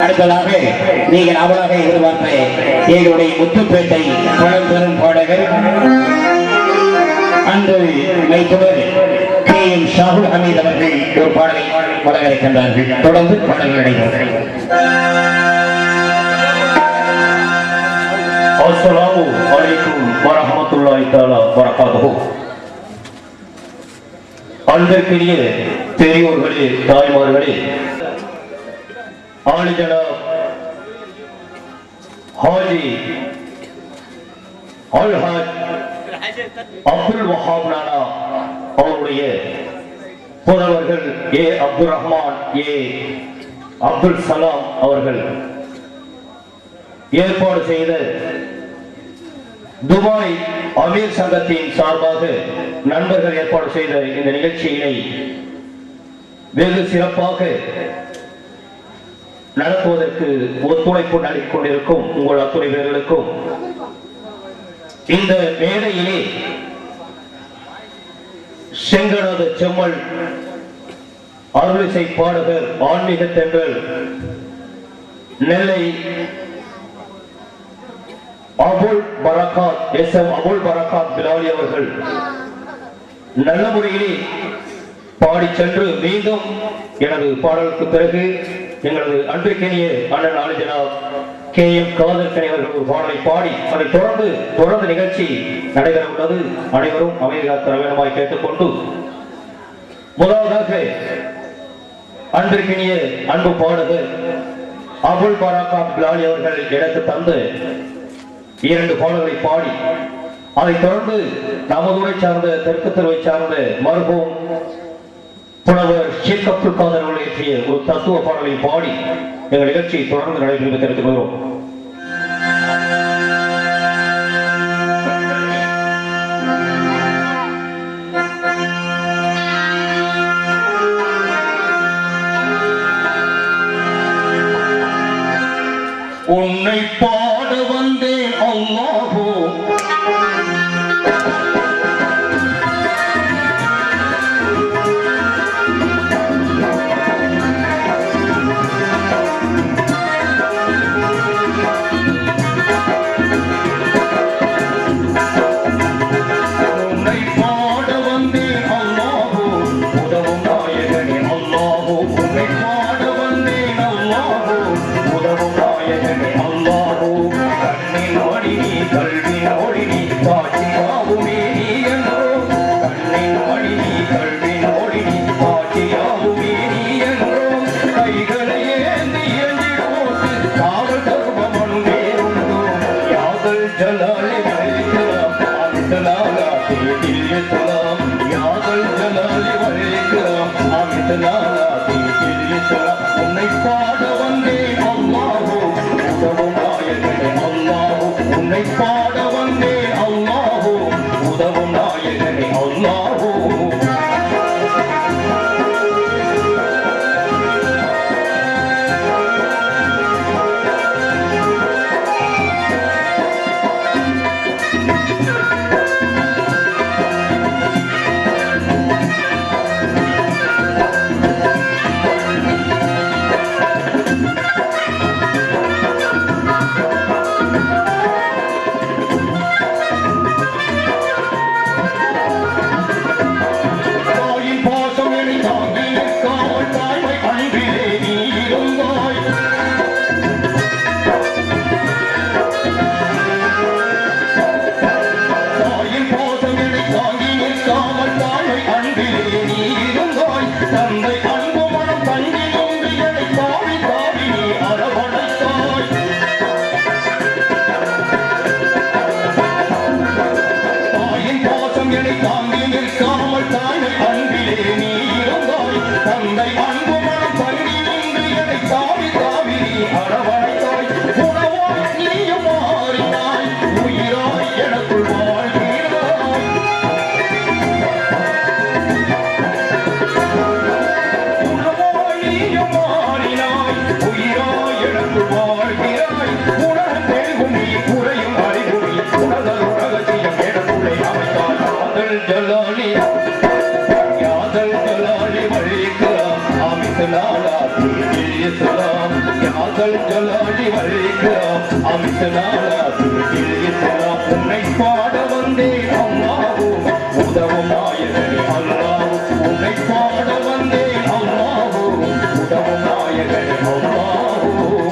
அடுத்ததாக நீங்கள் அவளாக எதிர்பார்த்த எங்களுடைய முத்துப்பேட்டை பழம்பெரும் பாடகர் அன்று மைத்துவர் KM ஷாகுல் ஹமீத் அவர்கள் ஒரு பாடலை வழங்க இருக்கின்றார்கள். தொடர்ந்து பாடல்கள் நடைபெறும். அஸ்ஸலாமு அலைக்கும் வரஹ்மத்துல்லாஹி தஆலா வபரகாத்துஹு. அன்பிற்குரிய பெரியோர்களே, தாய்மார்களே, ஆலிஜனாப் ஹாஜி அல்ஹாஜ் அப்துல் வஹாப் நானா அவருடைய புதல்வர்கள் ஏ அப்துல் ரஹ்மான், ஏ அப்துல் சலாம் அவர்கள் ஏற்பாடு செய்த துபாய் அமீர் சங்கத்தின் சார்பாக நண்பர்கள் ஏற்பாடு செய்த இந்த நிகழ்ச்சியினை வெகு சிறப்பாக நடத்துவதற்கு ஒத்துழைப்பு நல்கிக் கொண்டிருக்கும் உங்கள் அத்துணை பேர்களுக்கும் இந்த மேடையிலே செங்கநாத செம்மல் அருளிசை பாடகர் ஆன்மீக தென்றல் நெல்லை அபுல் பரக்காத் SM அபுல் பரக்காத் பிலாலி அவர்கள் நல்ல முறையிலே பாடி சென்று மீண்டும் எனது பாடலுக்கு பிறகு எங்களது அன்பிற்கினிய அண்ணன் ஆலிஜனாப் KM காதர் கனி அவர்கள் ஒரு பாடலை பாடி அதை தொடர்ந்து நிகழ்ச்சி நடைபெற உள்ளது. அனைவரும் அமைதி காக்க வேண்டுமாய் கேட்டுக்கொண்டு முதலாவதாக அன்பிற்கினிய அன்பு பாடகர் அபுல் பரக்காத் பிலாலி அவர்கள் எனக்கு தந்து 2 பாடல்களை பாடி அதைத் தொடர்ந்து நமது ஊரை சார்ந்த தெற்கு தெருவை சார்ந்த மருகும் புலவர் ஷேக் அப்துல் காதர் அவர்கள் இயற்றிய ஒரு தத்துவ பாடலை பாடி எங்கள் நிகழ்ச்சி தொடர்ந்து நடைபெறுவதை தெரிவித்துக் கொள்கிறோம். உன்னை பாட வந்தேன் அல்லாஹோ, யாதல் ஜலாலி வழிக்கிறோம் அமித நாளாத்திருக்கிறோம் உன்னை பாட வந்தேன் அல்லாஹ்வும் உதவும் நாயகனே அல்லாஹ்வும் உன்னை பாட வந்தேன் அல்லாஹ்வும் உதவும் நாயகனே அல்லாஹ்வும்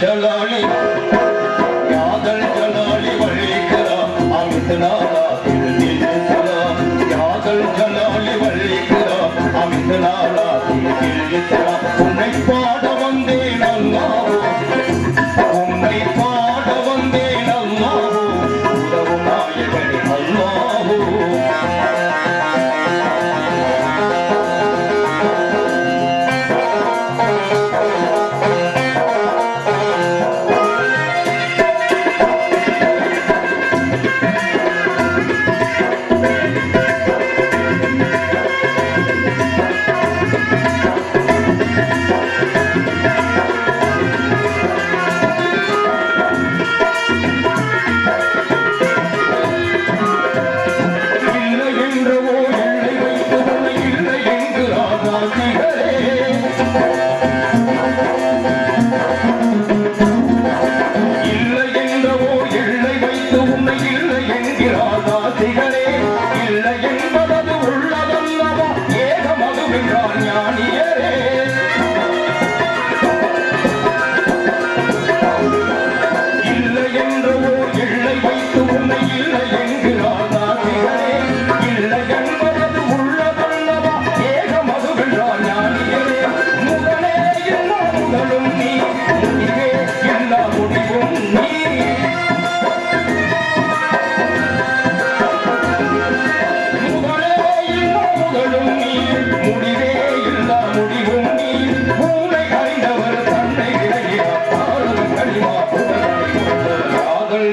ஜலாலி யாதல் ஜலாலி வழிக்கிறோம் அமித நாளாத்திருக்கிறோம் யாதல் ஜலாலி வழிக்கிறோம் அமித நாளாத்திருக்கிறோம் உன்னை பாட வந்தேன் அல்லாஹ்வும் உன்னை பாட வந்தேன் அல்லாஹ்வும் உதவும் நாயகனே அல்லாஹ்வும்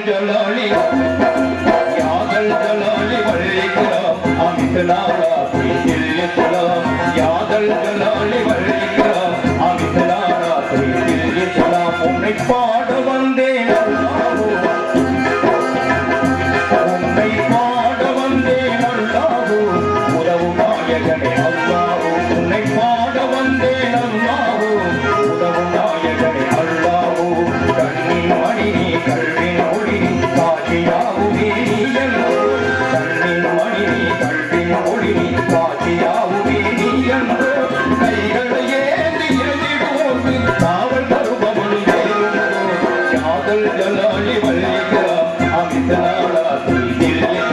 ஜலாலி யாதல் ஜலாலி வழிக்கிறோம் அமித நாளாத்திருக்கிறோம் யாதல் ஜலாலி வழிக்கிறோம் அமித நாளாத்திருக்கிறோம் உன்னை பாட வந்தேன் அல்லாஹ்வும் உன்னை பாட வந்தேன் அல்லாஹ்வும் உதவும் நாயகனே அல்லாஹ்வும் உன்னை பாட வந்தேன் அல்லாஹ்வும் உதவும் நாயகனே அல்லாஹ்வும் கண்ணின் மணி கல்வின் ஒளி காட்சியாவுமே நீயன்றோ கண்ணின் மணி கல்வின் ஒளி காட்சியாவுமே நீயன்றோ கைகளை ஏந்தி எழுதிடுவோர்க்கு காவல் தருபவனும் யாதல் ஜலாலி வழிகிறோம் அமித நாளாத்திருக்கிறோம்